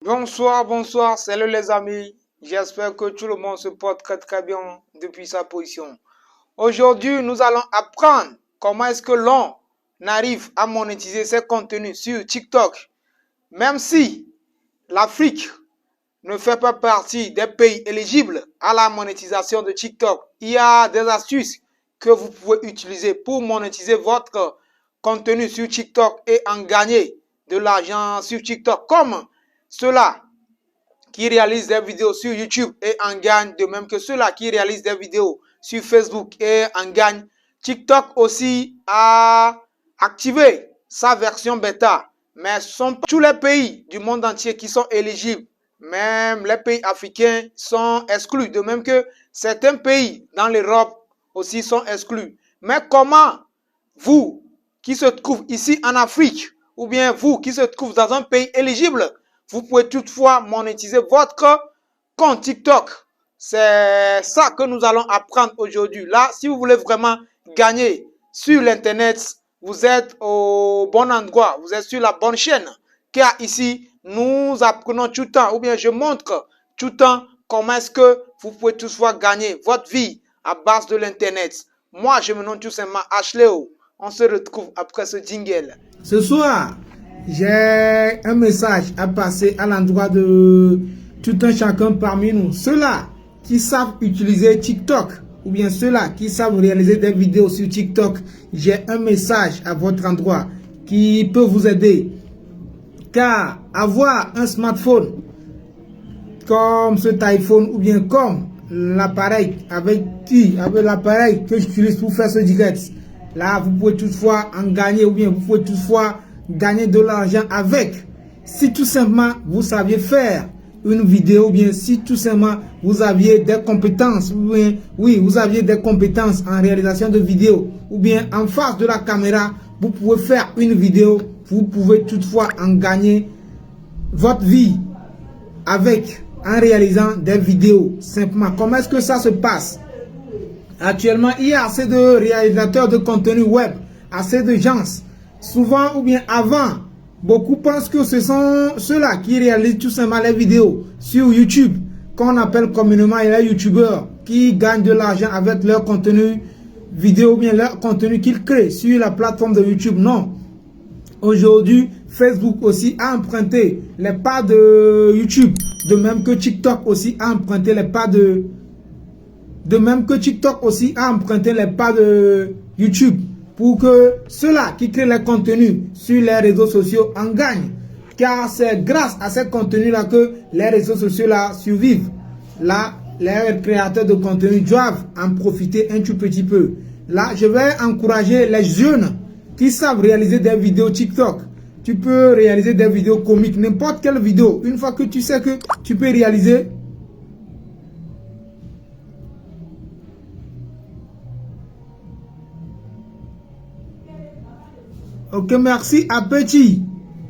Bonsoir, bonsoir, salut les amis. J'espère que tout le monde se porte très bien depuis sa position. Aujourd'hui, nous allons apprendre comment est-ce que l'on arrive à monétiser ses contenus sur TikTok. Même si l'Afrique ne fait pas partie des pays éligibles à la monétisation de TikTok, il y a des astuces que vous pouvez utiliser pour monétiser votre contenu sur TikTok et en gagner de l'argent sur TikTok, comme ceux-là qui réalisent des vidéos sur YouTube et en gagnent, de même que ceux-là qui réalisent des vidéos sur Facebook et en gagnent. TikTok aussi a activé sa version bêta, mais ce sont pas tous les pays du monde entier qui sont éligibles. Même les pays africains sont exclus, de même que certains pays dans l'Europe aussi sont exclus. Mais comment vous qui se trouvez ici en Afrique, ou bien vous qui se trouvez dans un pays éligible, vous pouvez toutefois monétiser votre compte TikTok? C'est ça que nous allons apprendre aujourd'hui. Là, si vous voulez vraiment gagner sur l'Internet, vous êtes au bon endroit, vous êtes sur la bonne chaîne. Car ici, nous apprenons tout le temps, ou bien je montre tout le temps comment est-ce que vous pouvez toutefois gagner votre vie à base de l'Internet. Moi, je me nomme tout simplement Ashleo. On se retrouve après ce jingle. Ce soir, j'ai un message à passer à l'endroit de tout un chacun parmi nous. Ceux-là qui savent utiliser TikTok ou bien ceux-là qui savent réaliser des vidéos sur TikTok, j'ai un message à votre endroit qui peut vous aider. Car avoir un smartphone comme cet iPhone ou bien comme l'appareil avec l'appareil que j'utilise pour faire ce direct, là vous pouvez toutefois en gagner ou bien vous pouvez toutefois gagner de l'argent avec. Si tout simplement vous saviez faire une vidéo ou bien si tout simplement vous aviez des compétences ou bien oui vous aviez des compétences en réalisation de vidéos ou bien en face de la caméra, vous pouvez faire une vidéo, vous pouvez toutefois en gagner votre vie avec en réalisant des vidéos simplement. Comment est-ce que ça se passe? Actuellement, il y a assez de réalisateurs de contenu web, assez de gens. Souvent ou bien avant, beaucoup pensent que ce sont ceux-là qui réalisent tout simplement les vidéos sur YouTube, qu'on appelle communément les youtubeurs, qui gagnent de l'argent avec leur contenu vidéo ou bien leur contenu qu'ils créent sur la plateforme de YouTube. Non. Aujourd'hui, Facebook aussi a emprunté les pas de YouTube, de même que TikTok aussi a emprunté les pas de YouTube pour que ceux-là qui créent les contenus sur les réseaux sociaux en gagnent. Car c'est grâce à ces contenus-là que les réseaux sociaux-là survivent. Là, les créateurs de contenu doivent en profiter un tout petit peu. Là, je vais encourager les jeunes qui savent réaliser des vidéos TikTok. Tu peux réaliser des vidéos comiques, n'importe quelle vidéo. Une fois que tu sais que tu peux réaliser. Ok, merci à Petit.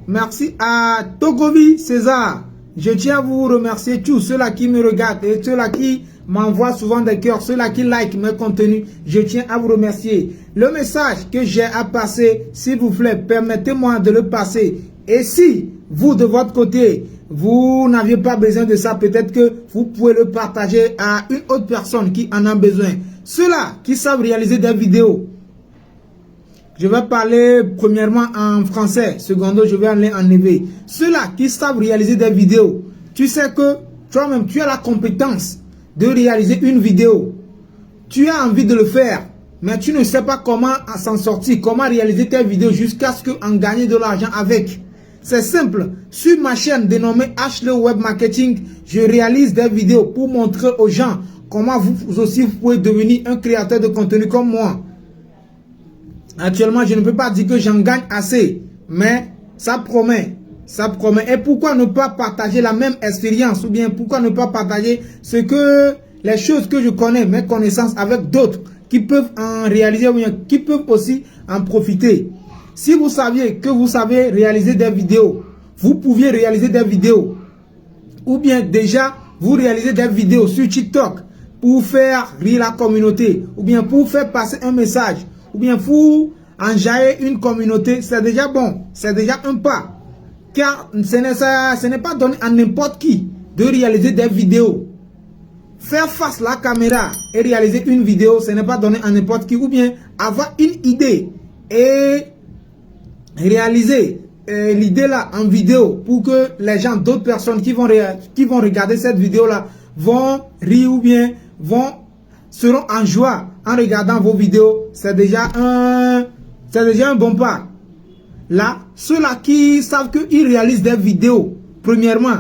Merci à Togovi César. Je tiens à vous remercier tous ceux-là qui me regardent et ceux-là qui m'envoient souvent des cœurs, ceux-là qui like mes contenus. Je tiens à vous remercier. Le message que j'ai à passer, s'il vous plaît, permettez-moi de le passer. Et si vous, de votre côté, vous n'aviez pas besoin de ça, peut-être que vous pouvez le partager à une autre personne qui en a besoin. Ceux-là qui savent réaliser des vidéos. Je vais parler premièrement en français, secondo je vais aller en anglais. Ceux-là qui savent réaliser des vidéos, tu sais que toi-même tu as la compétence de réaliser une vidéo. Tu as envie de le faire, mais tu ne sais pas comment s'en sortir, comment réaliser tes vidéos jusqu'à ce qu'en gagner de l'argent avec. C'est simple, sur ma chaîne dénommée Ashleo Web Marketing, je réalise des vidéos pour montrer aux gens comment vous aussi vous pouvez devenir un créateur de contenu comme moi. Actuellement, je ne peux pas dire que j'en gagne assez, mais ça promet. Ça promet. Et pourquoi ne pas partager la même expérience ou bien pourquoi ne pas partager les choses que je connais, mes connaissances avec d'autres qui peuvent en réaliser ou bien qui peuvent aussi en profiter. Si vous saviez que vous savez réaliser des vidéos, vous pouviez réaliser des vidéos ou bien déjà vous réalisez des vidéos sur TikTok pour faire rire la communauté ou bien pour faire passer un message ou bien pour enjailler une communauté, c'est déjà bon, c'est déjà un pas. car ce n'est pas donné à n'importe qui de réaliser des vidéos. Faire face à la caméra et réaliser une vidéo, ce n'est pas donné à n'importe qui. Ou bien avoir une idée et réaliser l'idée là en vidéo pour que les gens, d'autres personnes qui vont regarder cette vidéo là vont rire ou bien seront en joie en regardant vos vidéos. C'est déjà un bon pas. Là, ceux-là qui savent qu'ils réalisent des vidéos, premièrement,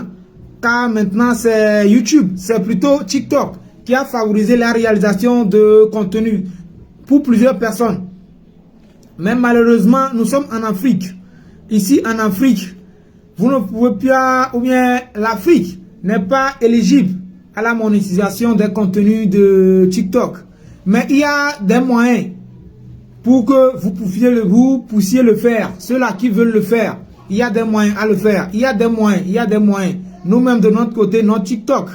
car maintenant c'est YouTube, c'est plutôt TikTok qui a favorisé la réalisation de contenu pour plusieurs personnes. Mais malheureusement, nous sommes en Afrique. Ici en Afrique, vous ne pouvez pas, ou bien l'Afrique n'est pas éligible à la monétisation des contenus de TikTok. Mais il y a des moyens pour que vous puissiez le faire. Ceux-là qui veulent le faire, il y a des moyens à le faire. Il y a des moyens. Nous-mêmes de notre côté, notre TikTok.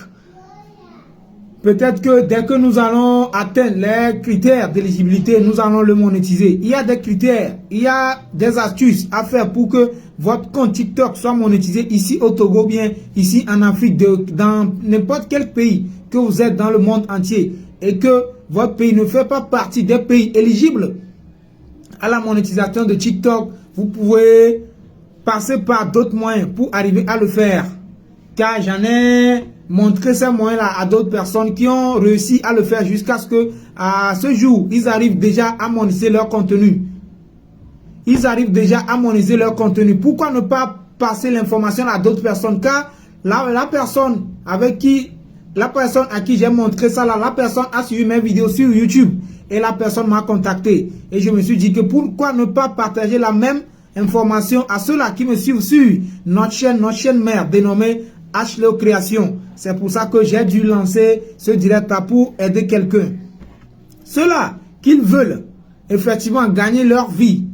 Peut-être que dès que nous allons atteindre les critères d'éligibilité, nous allons le monétiser. Il y a des critères, il y a des astuces à faire pour que votre compte TikTok soit monétisé ici au Togo, bien ici en Afrique, dans n'importe quel pays que vous êtes dans le monde entier et que votre pays ne fait pas partie des pays éligibles à la monétisation de TikTok. Vous pouvez passer par d'autres moyens pour arriver à le faire. Car j'en ai montré ces moyens-là à d'autres personnes qui ont réussi à le faire jusqu'à ce que, à ce jour, ils arrivent déjà à monétiser leur contenu. Pourquoi ne pas passer l'information à d'autres personnes? Car la personne à qui j'ai montré ça, la personne a suivi mes vidéos sur YouTube et la personne m'a contacté. Et je me suis dit que pourquoi ne pas partager la même information à ceux-là qui me suivent sur notre chaîne mère dénommée HLO Création. C'est pour ça que j'ai dû lancer ce direct-là pour aider quelqu'un. Ceux-là qui veulent effectivement gagner leur vie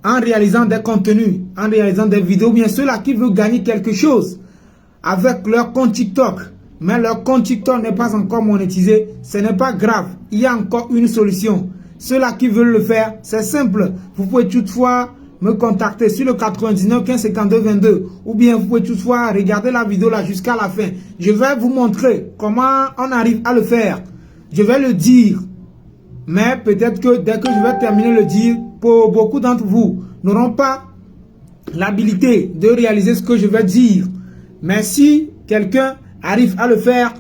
en réalisant des contenus, en réalisant des vidéos, bien ceux-là qui veulent gagner quelque chose avec leur compte TikTok, mais leur compte TikTok n'est pas encore monétisé, ce n'est pas grave. Il y a encore une solution. Ceux-là qui veulent le faire, c'est simple. Vous pouvez toutefois me contacter sur le 99 15 52 22 ou bien vous pouvez toutefois regarder la vidéo là jusqu'à la fin. Je vais vous montrer comment on arrive à le faire. Je vais le dire, mais peut-être que dès que je vais terminer de le dire, pour beaucoup d'entre vous n'auront pas l'habilité de réaliser ce que je vais dire. Mais si quelqu'un arrive à le faire,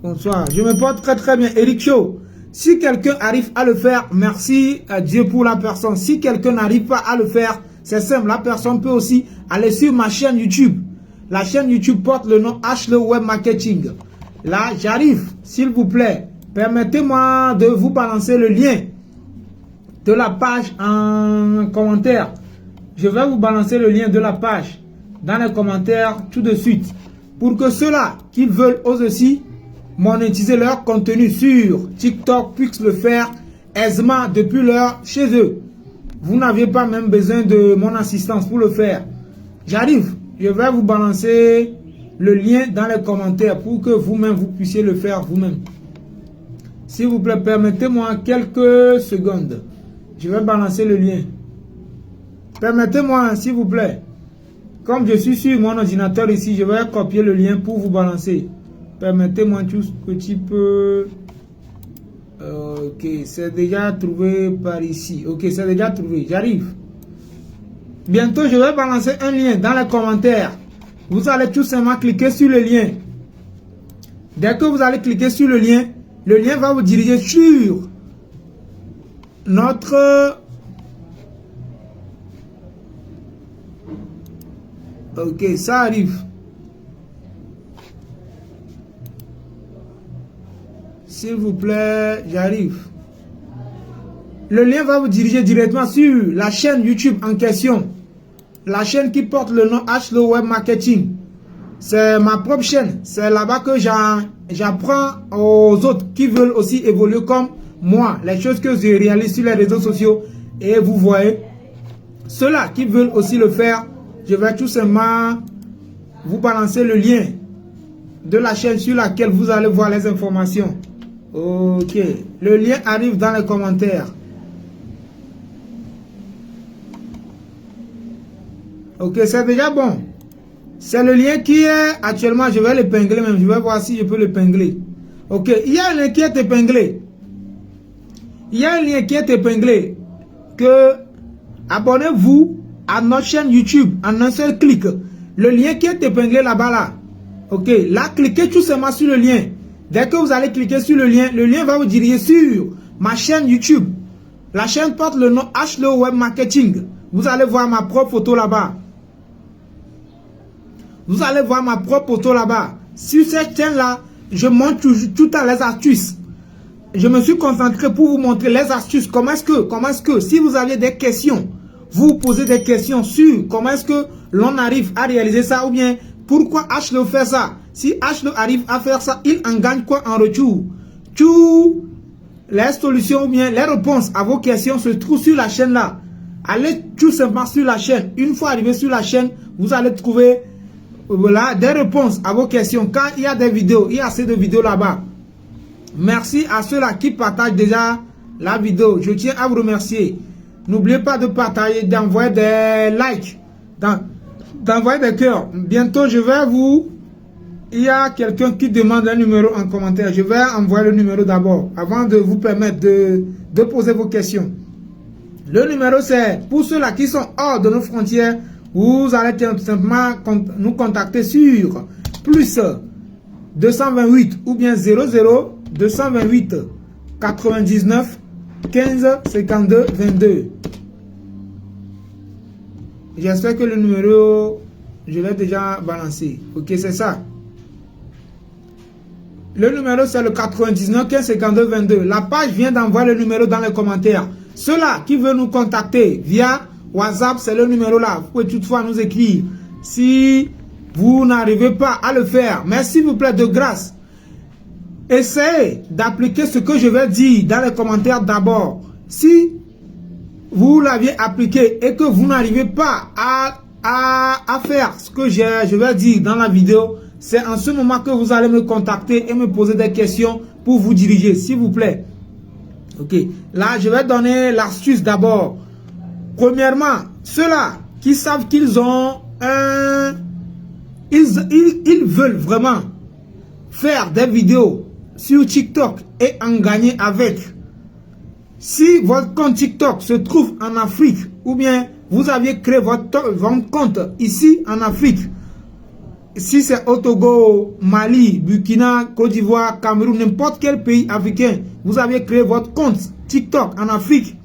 bonsoir, je me porte très bien, Eric Show. Si quelqu'un arrive à le faire, merci à Dieu pour la personne. Si quelqu'un n'arrive pas à le faire, c'est simple. La personne peut aussi aller sur ma chaîne YouTube. La chaîne YouTube porte le nom HLO Web Marketing. Là, j'arrive, s'il vous plaît. Permettez-moi de vous balancer le lien de la page en commentaire. Je vais vous balancer le lien de la page dans les commentaires tout de suite. Pour que ceux-là qui veulent aussi monétiser leur contenu sur TikTok puissent le faire aisément depuis chez eux. Vous n'avez pas même besoin de mon assistance pour le faire. J'arrive, je vais vous balancer le lien dans les commentaires pour que vous-même vous puissiez le faire vous-même. S'il vous plaît, permettez-moi quelques secondes. Je vais balancer le lien. Permettez-moi, s'il vous plaît. Comme je suis sur mon ordinateur ici, je vais copier le lien pour vous balancer. Permettez-moi tout petit peu. Ok, c'est déjà trouvé par ici. Ok, c'est déjà trouvé. J'arrive. Bientôt, je vais balancer un lien dans les commentaires. Vous allez tout simplement cliquer sur le lien. Dès que vous allez cliquer sur le lien va vous diriger sur notre... Ok, ça arrive. S'il vous plaît, j'arrive. Le lien va vous diriger directement sur la chaîne YouTube en question. La chaîne qui porte le nom HLO Web Marketing. C'est ma propre chaîne. C'est là-bas que j'apprends aux autres qui veulent aussi évoluer comme moi. Les choses que je réalise sur les réseaux sociaux. Et vous voyez, ceux-là qui veulent aussi le faire, je vais tout simplement vous balancer le lien de la chaîne sur laquelle vous allez voir les informations. Ok, le lien arrive dans les commentaires. Ok, c'est déjà bon. C'est le lien qui est actuellement, je vais l'épingler même, je vais voir si je peux l'épingler. Ok, il y a un lien qui est épinglé. Il y a un lien qui est épinglé. Que abonnez-vous à notre chaîne YouTube en un seul clic. Le lien qui est épinglé là-bas là. Ok, là cliquez tout simplement sur le lien. Dès que vous allez cliquer sur le lien va vous diriger sur ma chaîne YouTube. La chaîne porte le nom HLO Web Marketing. Vous allez voir ma propre photo là-bas. Vous allez voir ma propre photo là-bas. Sur cette chaîne-là, je montre tout à les astuces. Je me suis concentré pour vous montrer les astuces. Comment est-ce que, si vous avez des questions, vous posez des questions sur comment est-ce que l'on arrive à réaliser ça ou bien pourquoi HLO fait ça. Si HLO arrive à faire ça, il en gagne quoi en retour? Tout les solutions ou bien les réponses à vos questions se trouvent sur la chaîne là. Allez tout simplement sur la chaîne. Une fois arrivé sur la chaîne, vous allez trouver voilà, des réponses à vos questions. Quand il y a des vidéos, il y a assez de vidéos là-bas. Merci à ceux-là qui partagent déjà la vidéo. Je tiens à vous remercier. N'oubliez pas de partager, d'envoyer des likes, d'envoyer des cœurs. Bientôt, je vais vous... Il y a quelqu'un qui demande un numéro en commentaire. Je vais envoyer le numéro d'abord, avant de vous permettre de poser vos questions. Le numéro, c'est pour ceux-là qui sont hors de nos frontières. Vous allez tout simplement nous contacter sur plus 228 ou bien 00 228 99 15 52 22. J'espère que le numéro, je l'ai déjà balancé. Ok, c'est ça. Le numéro, c'est le 99 15 52 22. La page vient d'envoyer le numéro dans les commentaires. Ceux-là qui veulent nous contacter via WhatsApp, c'est le numéro là. Vous pouvez toutefois nous écrire. Si vous n'arrivez pas à le faire, mais s'il vous plaît, de grâce, essayez d'appliquer ce que je vais dire dans les commentaires d'abord. Si vous l'aviez appliqué et que vous n'arrivez pas à faire ce que je vais dire dans la vidéo, c'est en ce moment que vous allez me contacter et me poser des questions pour vous diriger, s'il vous plaît. Ok, là je vais donner l'astuce d'abord. Premièrement, ceux-là qui savent qu'ils ont ils veulent vraiment faire des vidéos sur TikTok et en gagner avec. Si votre compte TikTok se trouve en Afrique ou bien vous aviez créé votre compte ici en Afrique, si c'est au Togo, Mali, Burkina, Côte d'Ivoire, Cameroun, n'importe quel pays africain, vous avez créé votre compte TikTok en Afrique,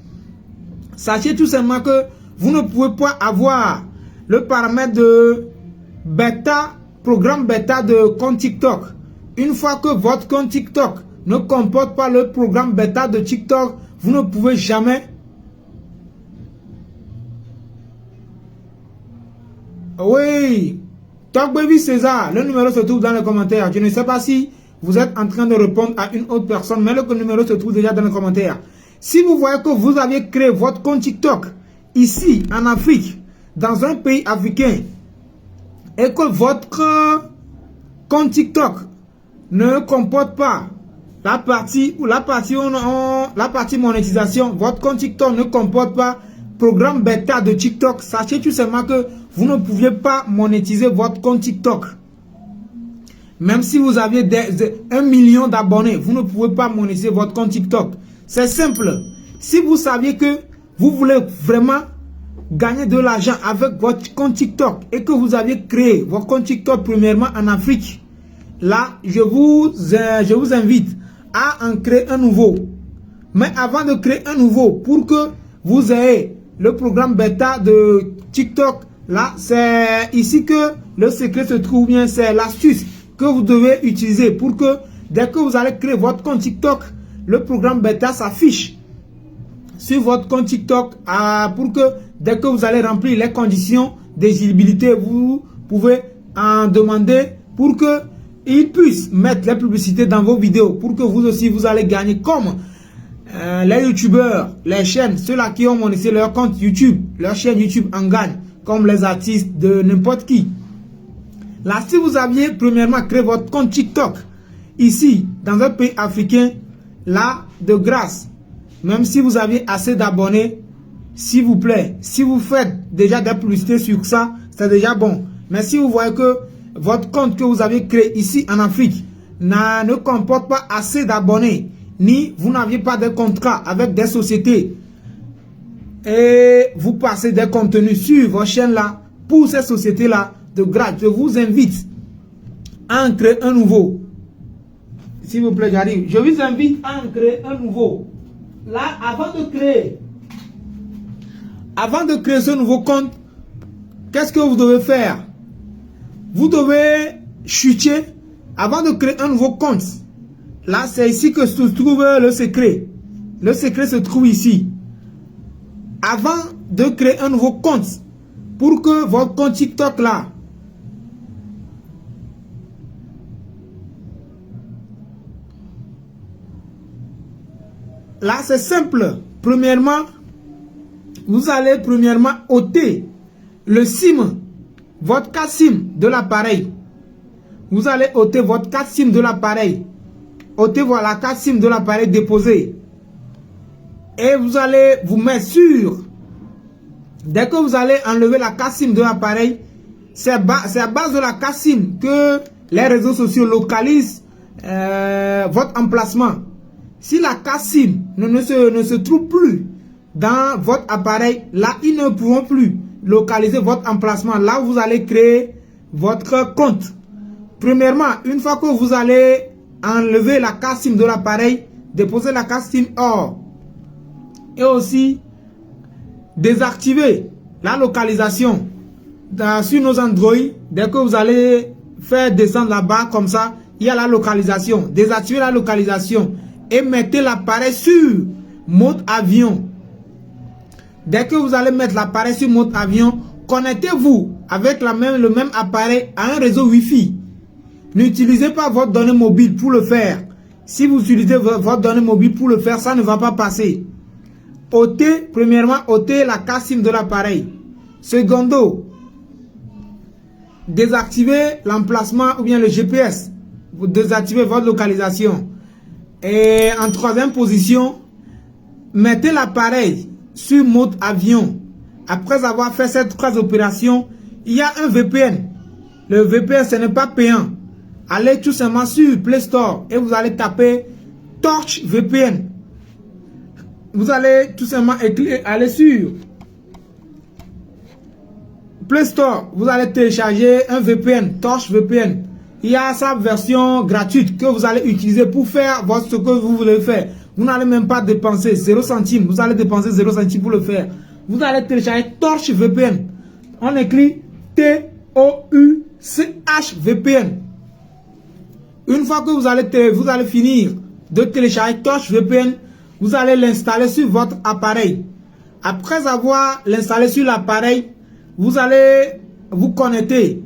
sachez tout simplement que vous ne pouvez pas avoir le paramètre de bêta, programme bêta de compte TikTok. Une fois que votre compte TikTok ne comporte pas le programme bêta de TikTok, vous ne pouvez jamais. Oui, Talk Baby César, le numéro se trouve dans les commentaires. Je ne sais pas si vous êtes en train de répondre à une autre personne, mais le numéro se trouve déjà dans les commentaires. Si vous voyez que vous avez créé votre compte TikTok ici en Afrique, dans un pays africain, et que votre compte TikTok ne comporte pas la partie monétisation, votre compte TikTok ne comporte pas programme bêta de TikTok, sachez tout simplement que vous ne pouviez pas monétiser votre compte TikTok. Même si vous aviez 1 million d'abonnés, vous ne pouvez pas monétiser votre compte TikTok. C'est simple. Si vous saviez que vous voulez vraiment gagner de l'argent avec votre compte TikTok et que vous aviez créé votre compte TikTok premièrement en Afrique, là, je vous invite à en créer un nouveau. Mais avant de créer un nouveau, pour que vous ayez le programme bêta de TikTok, là, c'est ici que le secret se trouve, bien, c'est l'astuce que vous devez utiliser pour que dès que vous allez créer votre compte TikTok, le programme bêta s'affiche sur votre compte TikTok pour que dès que vous allez remplir les conditions d'éligibilité, vous pouvez en demander pour que ils puissent mettre les publicités dans vos vidéos pour que vous aussi vous allez gagner comme les youtubeurs, les chaînes, ceux-là qui ont monétisé leur compte YouTube, leur chaîne YouTube en gagnent comme les artistes de n'importe qui. Là, si vous aviez premièrement créé votre compte TikTok ici dans un pays africain, là, de grâce, même si vous aviez assez d'abonnés, s'il vous plaît, si vous faites déjà des publicités sur ça, c'est déjà bon. Mais si vous voyez que votre compte que vous avez créé ici en Afrique ne comporte pas assez d'abonnés, ni vous n'aviez pas de contrat avec des sociétés, et vous passez des contenus sur vos chaînes là, pour ces sociétés là, de grâce, je vous invite à en créer un nouveau. S'il vous plaît, j'arrive. Je vous invite à en créer un nouveau. Là, avant de créer ce nouveau compte, qu'est-ce que vous devez faire? Vous devez chuter avant de créer un nouveau compte. Là, c'est ici que se trouve le secret. Le secret se trouve ici. Avant de créer un nouveau compte, pour que votre compte TikTok là, là c'est simple. Premièrement, vous allez ôter le SIM, votre carte SIM de l'appareil. Vous allez ôter votre carte SIM de l'appareil. Ôtez la carte SIM de l'appareil déposé. Et vous allez vous mettre sur. Dès que vous allez enlever la carte SIM de l'appareil, c'est à base de la carte SIM que les réseaux sociaux localisent votre emplacement. Si la carte SIM ne se trouve plus dans votre appareil, là, ils ne pourront plus localiser votre emplacement. Là, vous allez créer votre compte. Premièrement, une fois que vous allez enlever la carte SIM de l'appareil, déposer la carte SIM hors. Et aussi, désactiver la localisation sur nos Android. Dès que vous allez faire descendre la barre comme ça, il y a la localisation. Désactivez la localisation et mettez l'appareil sur mode avion. Dès que vous allez mettre l'appareil sur mode avion, connectez-vous avec le même appareil à un réseau Wi-Fi. N'utilisez pas votre donnée mobile pour le faire. Si vous utilisez votre donnée mobile pour le faire, ça ne va pas passer. Premièrement, ôtez la carte SIM de l'appareil. Secondo, désactivez l'emplacement ou bien le GPS. Vous désactivez votre localisation. Et en troisième position, mettez l'appareil sur mode avion. Après avoir fait ces trois opérations, il y a un VPN. Le VPN, ce n'est pas payant. Allez tout simplement sur Play Store et vous allez taper Torch VPN. Vous allez tout simplement aller sur Play Store. Vous allez télécharger un VPN, Torch VPN. Il y a sa version gratuite que vous allez utiliser pour faire ce que vous voulez faire. Vous n'allez même pas dépenser 0 centime. Vous allez dépenser 0 centime pour le faire. Vous allez télécharger Torch VPN. On écrit T-O-U-C-H VPN. Une fois que vous allez finir de télécharger Torch VPN, vous allez l'installer sur votre appareil. Après avoir l'installé sur l'appareil, vous allez vous connecter.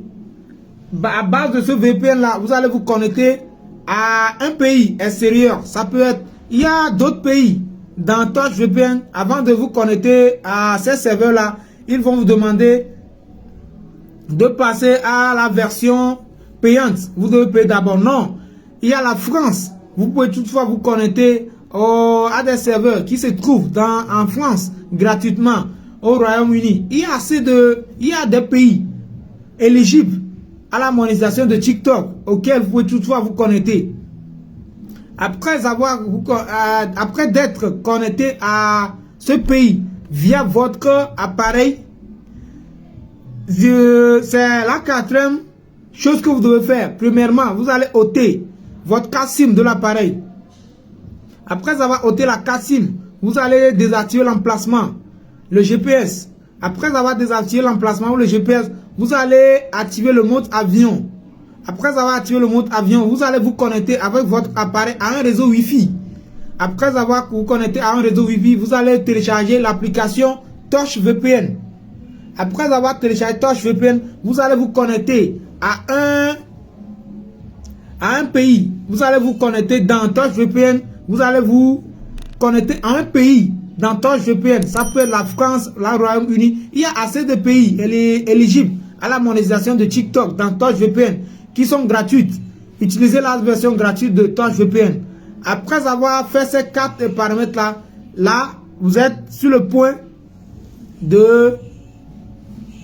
À base de ce VPN là, vous allez vous connecter à un pays extérieur. Ça peut être, il y a d'autres pays dans Torch VPN. Avant de vous connecter à ces serveurs là, ils vont vous demander de passer à la version payante. Vous devez payer d'abord. Non, il y a la France. Vous pouvez toutefois vous connecter à des serveurs qui se trouvent en France gratuitement au Royaume-Uni. Il y a des pays éligibles à la monétisation de TikTok auxquels vous pouvez toutefois vous connecter. Après d'être connecté à ce pays via votre appareil, c'est la quatrième chose que vous devez faire. Premièrement, vous allez ôter votre carte SIM de l'appareil. Après avoir ôté la carte SIM, vous allez désactiver l'emplacement, le GPS. Après avoir désactivé l'emplacement ou le GPS, vous allez activer le mode avion. Après avoir activé le mode avion, vous allez vous connecter avec votre appareil à un réseau Wi-Fi. Après avoir vous connecté à un réseau Wi-Fi, vous allez télécharger l'application Torch VPN. Après avoir téléchargé Torch VPN, vous allez vous connecter à un pays. Vous allez vous connecter dans Torch VPN. Vous allez vous connecter à un pays dans Torch VPN. Ça peut être la France, le Royaume-Uni. Il y a assez de pays éligibles à la monétisation de TikTok dans Torch VPN qui sont gratuites. Utilisez la version gratuite de Torch VPN. Après avoir fait ces 4 paramètres là, vous êtes sur le point de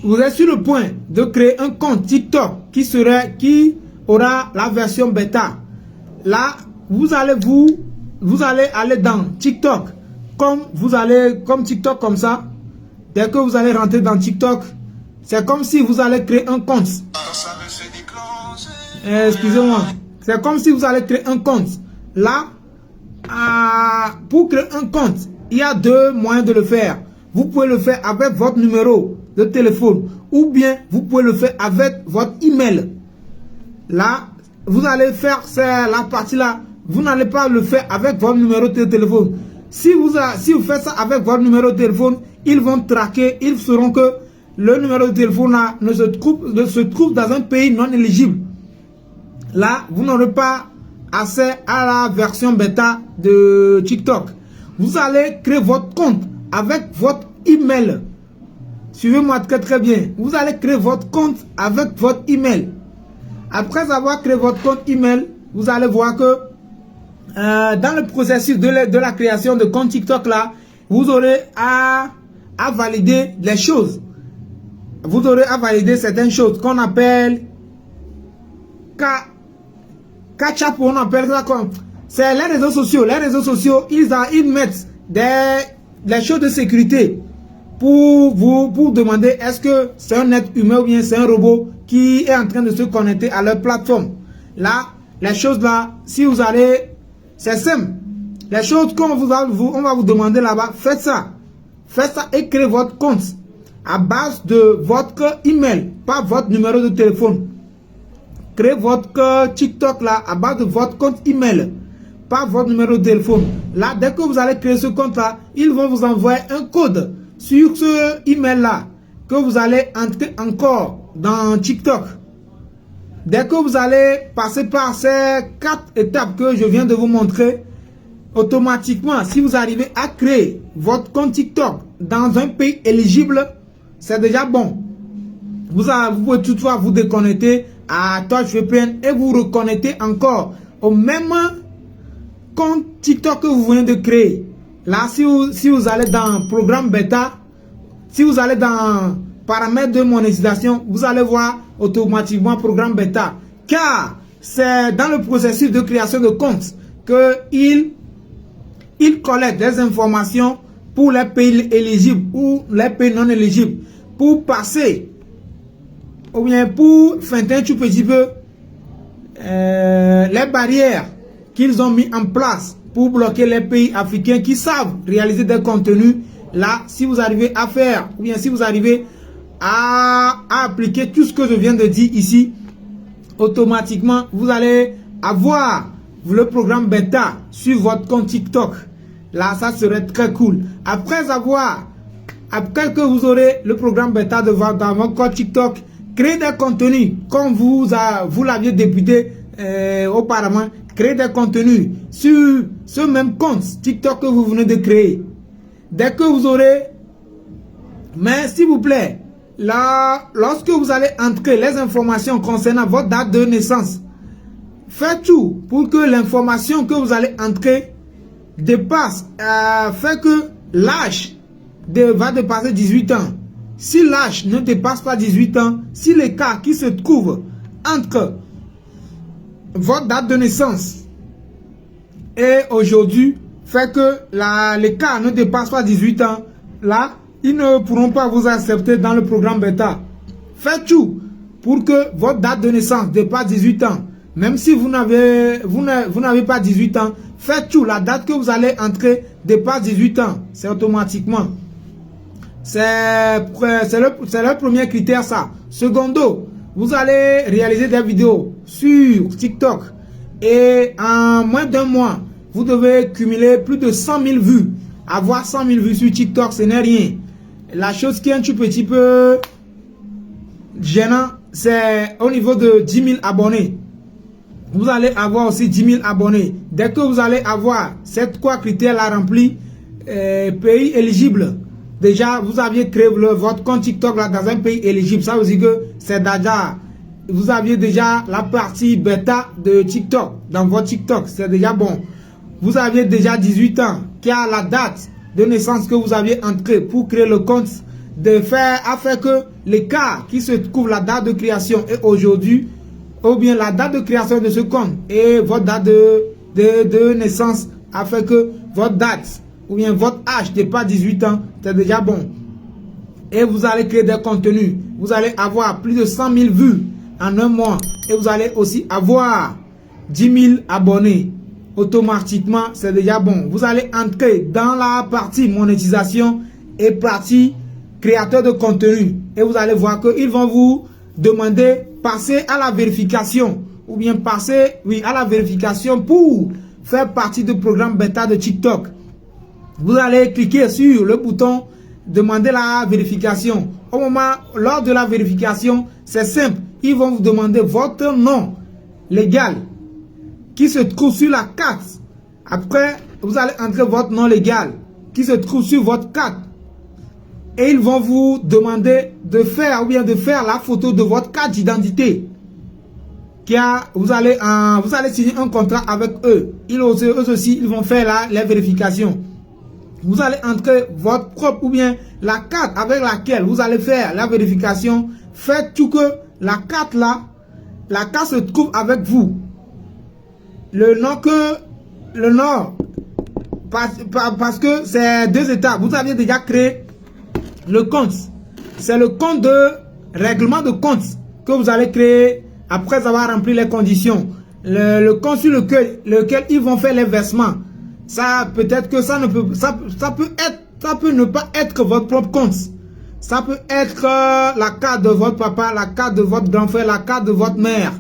vous êtes sur le point de créer un compte TikTok qui aura la version bêta. Là, vous allez aller dans TikTok, comme TikTok comme ça. Dès que vous allez rentrer dans TikTok, c'est comme si vous allez créer un compte. Excusez-moi. C'est comme si vous allez créer un compte. Là, pour créer un compte, il y a deux moyens de le faire. Vous pouvez le faire avec votre numéro de téléphone ou bien vous pouvez le faire avec votre email. Là, vous allez faire la partie là. Vous n'allez pas le faire avec votre numéro de téléphone. Si vous faites ça avec votre numéro de téléphone, ils vont traquer, ils sauront que le numéro de téléphone là ne se trouve dans un pays non éligible. Là, vous n'aurez pas accès à la version bêta de TikTok. Vous allez créer votre compte avec votre email. Suivez-moi très bien. Vous allez créer votre compte avec votre email. Après avoir créé votre compte email, vous allez voir que dans le processus de la création de compte TikTok là, vous aurez à valider les choses. Vous aurez à valider certaines choses qu'on appelle catch-up, on appelle ça comme. C'est les réseaux sociaux. Les réseaux sociaux, ils mettent des choses de sécurité pour demander est-ce que c'est un être humain ou bien c'est un robot qui est en train de se connecter à leur plateforme. Là, les choses là, si vous allez, c'est simple. Les choses qu'on on va vous demander là-bas, faites ça. Faites ça et créez votre compte à base de votre email, pas votre numéro de téléphone. Créez votre TikTok là à base de votre compte email, pas votre numéro de téléphone. Là, dès que vous allez créer ce compte là, ils vont vous envoyer un code sur ce email là que vous allez entrer encore dans TikTok. Dès que vous allez passer par ces 4 étapes que je viens de vous montrer, automatiquement, si vous arrivez à créer votre compte TikTok dans un pays éligible, c'est déjà bon. Vous pouvez toutefois vous déconnecter à Touch VPN et vous reconnecter encore au même compte TikTok que vous venez de créer. Là, si vous allez dans programme bêta, si vous allez dans paramètres de monétisation, vous allez voir automatiquement programme bêta. Car c'est dans le processus de création de compte qu'il collecte des informations pour les pays éligibles ou les pays non éligibles pour passer ou bien pour feinter un tout petit peu les barrières qu'ils ont mis en place pour bloquer les pays africains qui savent réaliser des contenus. Là, si vous arrivez à faire, ou bien si vous arrivez à appliquer tout ce que je viens de dire ici, automatiquement, vous allez avoir le programme bêta sur votre compte TikTok. Là, ça serait très cool. Après que vous aurez le programme bêta dans votre compte TikTok, créez des contenus comme vous l'aviez débuté auparavant. Créez des contenus sur ce même compte TikTok que vous venez de créer. Dès que vous aurez, mais s'il vous plaît, là, lorsque vous allez entrer les informations concernant votre date de naissance, faites tout pour que l'information que vous allez entrer dépasse, fait que l'âge va dépasser 18 ans. Si l'âge ne dépasse pas 18 ans, si l'écart qui se trouve entre votre date de naissance et aujourd'hui fait que l'écart ne dépasse pas 18 ans, là, ils ne pourront pas vous accepter dans le programme bêta. Faites tout pour que votre date de naissance dépasse 18 ans. Même si vous n'avez pas 18 ans, faites tout. La date que vous allez entrer dépasse 18 ans. C'est automatiquement. C'est le premier critère ça. Secondo, vous allez réaliser des vidéos sur TikTok. Et en moins d'un mois, vous devez cumuler plus de 100 000 vues. Avoir 100 000 vues sur TikTok, ce n'est rien. La chose qui est un tout petit peu gênant, c'est au niveau de 10 000 abonnés. Vous allez avoir aussi 10 000 abonnés. Dès que vous allez avoir ces 3 critères-là remplis, pays éligible. Déjà, vous aviez créé votre compte TikTok là, dans un pays éligible. Ça veut dire que c'est déjà, vous aviez déjà la partie bêta de TikTok dans votre TikTok. C'est déjà bon. Vous aviez déjà 18 ans, qui a la date de naissance que vous aviez entrée pour créer le compte de faire afin que l'écart qui se trouve la date de création et aujourd'hui, ou bien la date de création de ce compte et votre date de naissance, afin que votre date ou bien votre âge n'est pas 18 ans, c'est déjà bon. Et vous allez créer des contenus. Vous allez avoir plus de 100 000 vues en un mois. Et vous allez aussi avoir 10 000 abonnés. Automatiquement, c'est déjà bon. Vous allez entrer dans la partie monétisation et partie créateur de contenu. Et vous allez voir qu'ils vont vous demander passer à la vérification. Ou bien passer, oui, à la vérification pour faire partie du programme bêta de TikTok. Vous allez cliquer sur le bouton demander la vérification. Au moment, lors de la vérification, c'est simple. Ils vont vous demander votre nom légal qui se trouve sur la carte. Après, vous allez entrer votre nom légal qui se trouve sur votre carte. Et ils vont vous demander de faire ou bien de faire la photo de votre carte d'identité. Vous allez signer un contrat avec eux. Eux aussi, ils vont faire la vérification. Vous allez entrer votre propre ou bien la carte avec laquelle vous allez faire la vérification. Faites tout que la carte se trouve avec vous. Le nom, parce que c'est 2 étapes. Vous avez déjà créé le compte. C'est le compte de règlement de compte que vous allez créer après avoir rempli les conditions. Le compte sur lequel ils vont faire les versements. Ça peut-être que ça peut ne pas être votre propre compte. Ça peut être la carte de votre papa, la carte de votre grand frère, la carte de votre mère.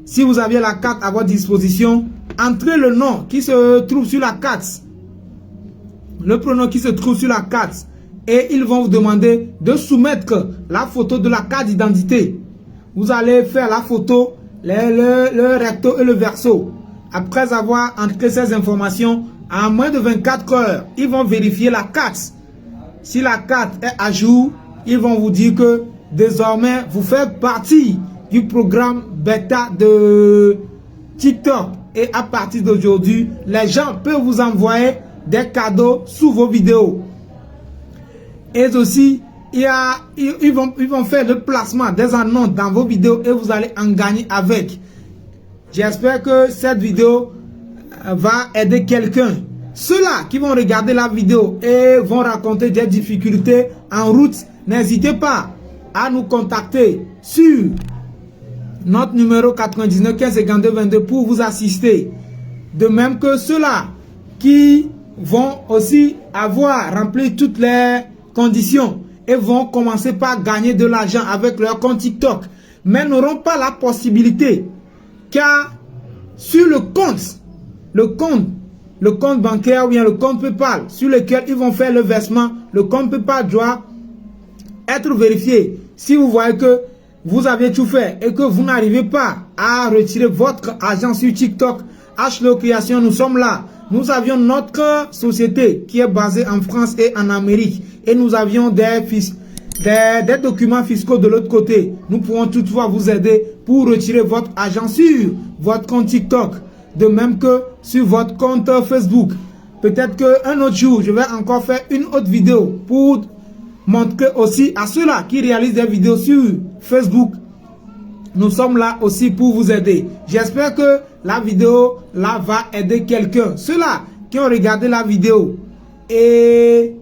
Si vous aviez la carte à votre disposition, entrez le nom qui se trouve sur la carte. Le prénom qui se trouve sur la carte. Et ils vont vous demander de soumettre la photo de la carte d'identité. Vous allez faire la photo, le recto et le verso. Après avoir entré ces informations, en moins de 24 heures, ils vont vérifier la carte. Si la carte est à jour, ils vont vous dire que désormais, vous faites partie du programme bêta de TikTok. Et à partir d'aujourd'hui, les gens peuvent vous envoyer des cadeaux sous vos vidéos. Et aussi, ils vont faire le placement des annonces dans vos vidéos et vous allez en gagner avec. J'espère que cette vidéo va aider quelqu'un. Ceux-là qui vont regarder la vidéo et vont raconter des difficultés en route, n'hésitez pas à nous contacter sur notre numéro 99 15 52 22 pour vous assister. De même que ceux-là qui vont aussi avoir rempli toutes les conditions et vont commencer par gagner de l'argent avec leur compte TikTok, mais n'auront pas la possibilité. Car sur le compte bancaire ou bien le compte PayPal sur lequel ils vont faire le versement, le compte PayPal doit être vérifié. Si vous voyez que vous avez tout fait et que vous n'arrivez pas à retirer votre argent sur TikTok, HLO Création, nous sommes là. Nous avions notre société qui est basée en France et en Amérique et nous avions des documents fiscaux de l'autre côté. Nous pourrons toutefois vous aider pour retirer votre argent sur votre compte TikTok. De même que sur votre compte Facebook. Peut-être qu'un autre jour, je vais encore faire une autre vidéo pour montrer aussi à ceux-là qui réalisent des vidéos sur Facebook. Nous sommes là aussi pour vous aider. J'espère que la vidéo là va aider quelqu'un. Ceux-là qui ont regardé la vidéo et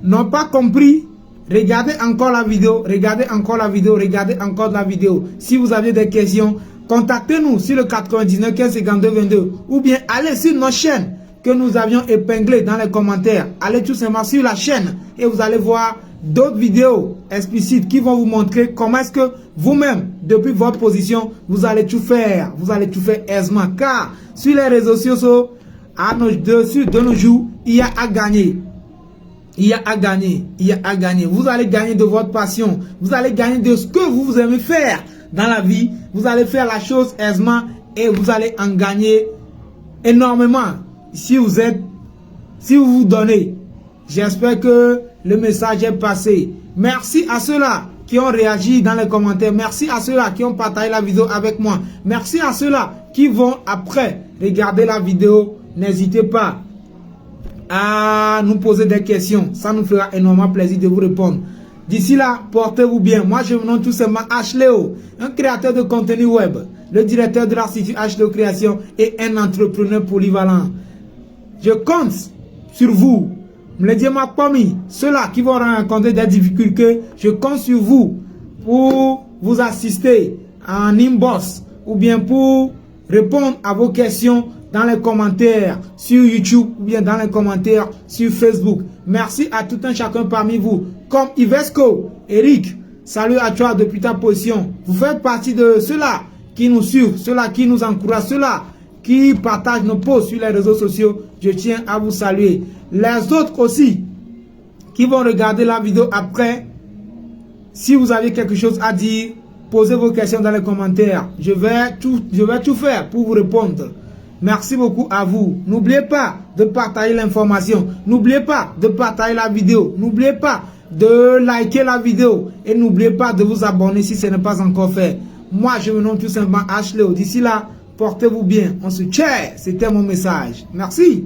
n'ont pas compris, regardez encore la vidéo, regardez encore la vidéo, regardez encore la vidéo. Si vous avez des questions, contactez-nous sur le 99 15 52 22 ou bien allez sur nos chaînes que nous avions épinglées dans les commentaires. Allez tout simplement sur la chaîne et vous allez voir d'autres vidéos explicites qui vont vous montrer comment est-ce que vous-même, depuis votre position, vous allez tout faire. Vous allez tout faire aisément. Car sur les réseaux sociaux, de nos jours, il y a à gagner. Il y a à gagner. Il y a à gagner. Vous allez gagner de votre passion. Vous allez gagner de ce que vous aimez faire dans la vie. Vous allez faire la chose aisément et vous allez en gagner énormément si vous vous donnez. J'espère que le message est passé. Merci à ceux-là qui ont réagi dans les commentaires. Merci à ceux-là qui ont partagé la vidéo avec moi. Merci à ceux-là qui vont après regarder la vidéo. N'hésitez pas à nous poser des questions. Ça nous fera énormément plaisir de vous répondre. D'ici là, portez-vous bien. Moi, je me nomme tout simplement Ashleo, un créateur de contenu web, le directeur de l'Institut Ashleo Création et un entrepreneur polyvalent. Je compte sur vous. Me le dit ma famille, ceux-là qui vont rencontrer des difficultés, je compte sur vous pour vous assister en inbox ou bien pour répondre à vos questions dans les commentaires sur YouTube ou bien dans les commentaires sur Facebook. Merci à tout un chacun parmi vous. Comme Ivesco, Eric, salut à toi depuis ta position. Vous faites partie de ceux-là qui nous suivent, ceux-là qui nous encouragent, ceux-là qui partagent nos posts sur les réseaux sociaux. Je tiens à vous saluer. Les autres aussi qui vont regarder la vidéo après, si vous avez quelque chose à dire, posez vos questions dans les commentaires. Je vais tout faire pour vous répondre. Merci beaucoup à vous. N'oubliez pas de partager l'information. N'oubliez pas de partager la vidéo. N'oubliez pas de liker la vidéo. Et n'oubliez pas de vous abonner si ce n'est pas encore fait. Moi, je me nomme tout simplement Ashleo. D'ici là, portez-vous bien. On se tient. C'était mon message. Merci.